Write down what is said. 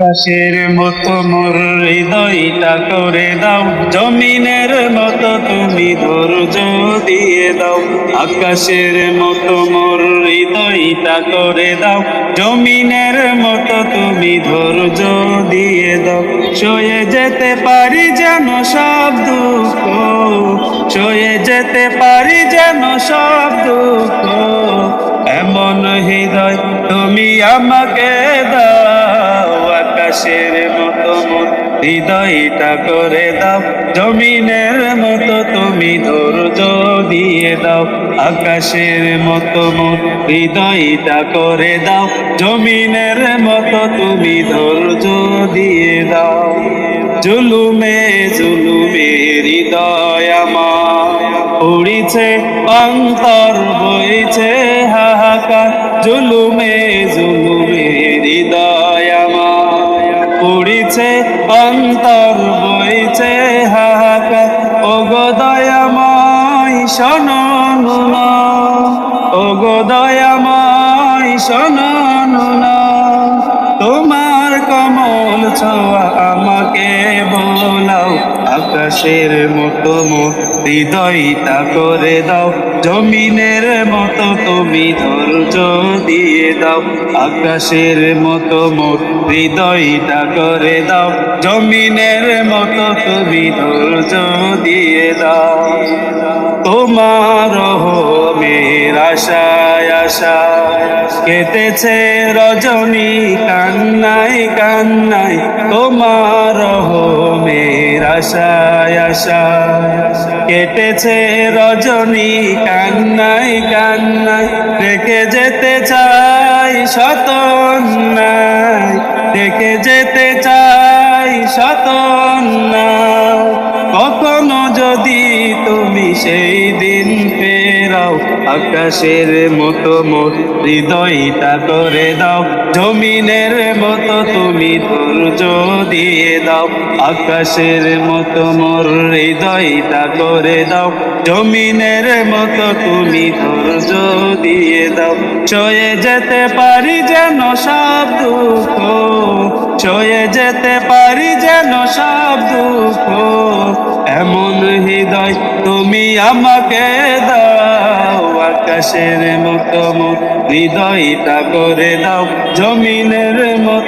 আকাশের মতো মোর হৃদয়টা করে দাও, জমিনের মতো তুমি ধৈর্য দিয়ে দাও। আকাশের মতো মোর হৃদয়টা করে দাও, জমিনের মতো তুমি ধৈর্য দিয়ে দাও। সয়ে যেতে পারি যেন সব দুঃখ, সয়ে যেতে পারি যেন সব দুঃখ, এমন হৃদয় তুমি আমাকে দাও। আকাশের মতো মোর হৃদয়টা করে দাও, জমিনের মতো তুমি ধৈর্য দিয়ে দাও। আকাশের মতো মোর হৃদয়টা করে দাও, জমিনের মতো তুমি ধৈর্য দিয়ে দাও। জুলুমে জুলুমে হৃদয় আমার উড়িছে, অন্তর বইছে হাহাকার। জুলুমে জুলুমে হৃদয় আমার উড়িছে, অন্তর বইছে হাহাকার। ওগো দয়াময় শোনো না, ওগো দয়াময় শোনো না, তোমার কমল ছোঁয়া আমাকে বোলাও। আকাশের মতো মোর হৃদয়টা করে দাও, জমিনের মতো তুমি ধৈর্য দিয়ে দাও। আকাশের মতো মোর হৃদয়টা করে দাও, জমিনের মতো তুমি ধৈর্য দিয়ে দাও। তোমার মের আশায় আশায় কেটেছে রজনী কান্নাই কান্নাই। তোমার মের আশায় আশায় কেটেছে রজনী কান্নাই কান্নাই। রেখে যেতে চাই শত অন্যায়, রেখে যেতে চাই শত অন্যায়। কখনো যদি তুমি সেই দিন ফেরাও, আকাশের মতো মোর হৃদয়টা করে দাও, জমিনের মতো তুমি ধৈর্য দিয়ে দাও। আকাশের মতো মোর হৃদয়টা করে দাও, জমিনের মতো তুমি ধৈর্য দিয়ে দাও। সয়ে যেতে পারি যেন সব দুঃখ, সয়ে যেতে পারি যেন সব দুঃখ, এমন হৃদয় তুমি আমাকে দাও। আকাশের মতো মোর হৃদয়টা করে দাও, জমিনের মতো